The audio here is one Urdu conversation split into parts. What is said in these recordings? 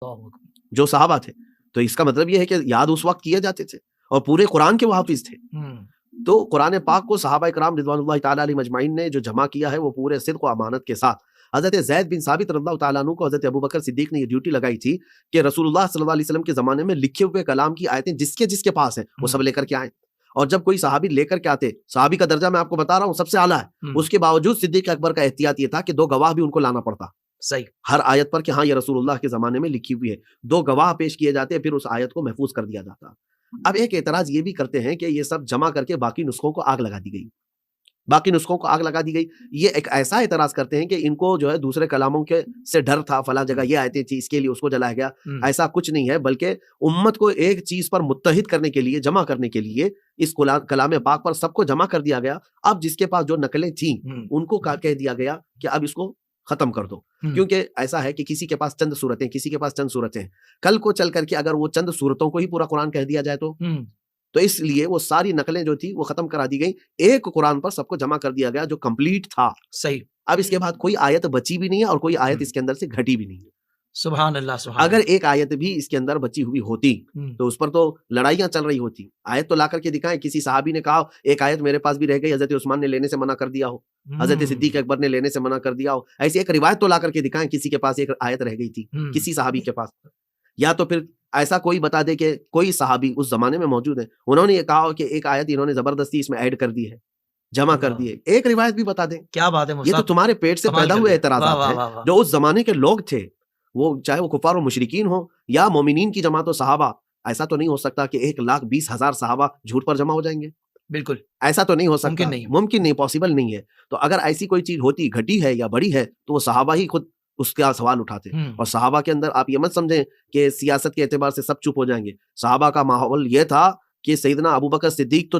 جو صحابہ تھے. تو اس کا مطلب یہ ہے کہ یاد اس وقت کیے جاتے تھے اور پورے قرآن کے وہ حافظ تھے. تو قرآن پاک کو صحابہ کرام رضوان اللہ تعالیٰ علیہ مجمعین نے جو جمع کیا ہے وہ پورے صدق و امانت کے ساتھ. حضرت زید بن ثابت رضی اللہ تعالیٰ عنہ کو حضرت ابوبکر صدیق نے یہ ڈیوٹی لگائی تھی کہ رسول اللہ صلی اللہ علیہ وسلم کے زمانے میں لکھے ہوئے کلام کی آیتیں جس کے پاس ہیں وہ سب لے کر کے آئیں. اور جب کوئی صحابی لے کر کے آتے, صحابی کا درجہ میں آپ کو بتا رہا ہوں سب سے اعلیٰ ہے, اس کے باوجود صدیق اکبر کا احتیاط یہ تھا کہ 2 گواہ بھی ان کو لانا پڑتا صحیح ہر آیت پر کہ ہاں یہ رسول اللہ کے زمانے میں لکھی ہوئی ہے. 2 گواہ پیش کیے جاتے, پھر اس آیت کو محفوظ کر دیا جاتا. اب ایک اعتراض یہ بھی کرتے ہیں کہ یہ سب جمع کر کے باقی نسخوں کو آگ لگا دی گئی, یہ ایک ایسا اعتراض کرتے ہیں کہ ان کو جو ہے دوسرے کلاموں کے سے ڈر تھا, فلاں جگہ یہ آیتیں تھی اس کے لیے اس کو جلایا گیا. ایسا کچھ نہیں ہے, بلکہ امت کو ایک چیز پر متحد کرنے کے لیے, جمع کرنے کے لیے اس کلام پاک پر سب کو جمع کر دیا گیا. اب جس کے پاس جو نقلیں تھیں ان کو کہہ دیا گیا کہ اب اس کو ختم کر دو, کیونکہ ایسا ہے کہ کسی کے پاس چند صورتیں, کسی کے پاس چند صورتیں, کل کو چل کر کے اگر وہ چند صورتوں کو ہی پورا قرآن کہہ دیا جائے تو اس لیے وہ ساری نقلیں جو تھی وہ ختم کرا دی گئی, ایک قرآن پر سب کو جمع کر دیا گیا جو کمپلیٹ تھا. صحیح. اب اس کے بعد کوئی آیت بچی بھی نہیں ہے اور کوئی آیت اس کے اندر سے گھٹی بھی نہیں ہے. سبحان اللہ, سبحان اگر ایک آیت بھی اس کے اندر بچی ہوئی ہوتی تو اس پر تو لڑائیاں چل رہی ہوتی. آیت تو لا کر کے دکھائیں, کسی صحابی نے کہا ایک آیت میرے پاس بھی رہ گئی, حضرت عثمان نے لینے سے منع کر دیا ہو, حضرت صدیق اکبر نے لینے سے منع کر دیا ہو. ایسی ایک روایت تو لا کر کے دکھائیں کسی کے پاس ایک آیت رہ گئی تھی کسی صحابی کے پاس. یا تو پھر ایسا کوئی بتا دے کہ کوئی صحابی اس زمانے میں موجود ہے, انہوں نے یہ کہا کہ ایک آیت انہوں نے زبردستی اس میں ایڈ کر دی ہے, جمع کر دی ہے. ایک روایت بھی بتا دیں. کیا بات ہے, یہ تو تمہارے پیٹ سے پیدا ہوئے اعتراضات ہیں جو اس زمانے کے لوگ تھے, وہ چاہے وہ کفار و مشرکین ہوں یا مومنین کی جماعت و صحابہ. ایسا تو نہیں ہو سکتا کہ 1,20,000 صحابہ جھوٹ پر جمع ہو جائیں گے. بالکل ایسا تو نہیں ہو سکتا, ممکن نہیں, پاسبل نہیں ہے. تو اگر ایسی کوئی چیز ہوتی, گھٹی ہے یا بڑی ہے, تو وہ صحابہ ہی خود اس کا سوال اٹھاتے. اور صحابہ کے اندر آپ یہ مت سمجھیں کہ سیاست کے اعتبار سے سب چپ ہو جائیں گے. صحابہ کا ماحول یہ تھا کہ سیدنا ابوبکر صدیق تو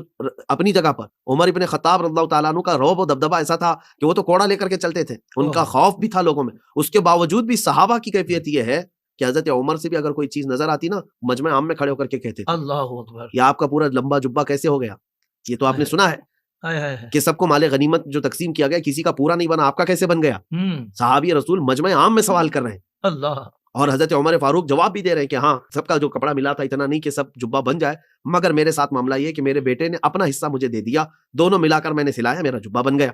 اپنی جگہ پر, عمر ابن خطاب رضی اللہ تعالیٰ عنہ کا رعب و دبدبہ ایسا تھا کہ وہ تو کوڑا لے کر کے چلتے تھے, ان کا خوف بھی تھا لوگوں میں. اس کے باوجود بھی صحابہ کی کیفیت یہ ہے کہ حضرت عمر سے بھی اگر کوئی چیز نظر آتی نا, مجمع عام میں کھڑے ہو کر کے کہتے تھے اللہ اکبر, یہ آپ کا پورا لمبا جبہ کیسے ہو گیا. یہ تو آپ نے سنا ہے کہ سب کو مال غنیمت جو تقسیم کیا گیا کسی کا پورا نہیں بنا, آپ کا کیسے بن گیا. صحابی رسول مجمع عام میں سوال کر رہے ہیں اللہ, اور حضرت عمر فاروق جواب بھی دے رہے ہیں کہ ہاں سب کا جو کپڑا ملا تھا اتنا نہیں کہ سب جبہ بن جائے, مگر میرے ساتھ معاملہ یہ کہ میرے بیٹے نے اپنا حصہ مجھے دے دیا, دونوں ملا کر میں نے سلایا, میرا جبہ بن گیا.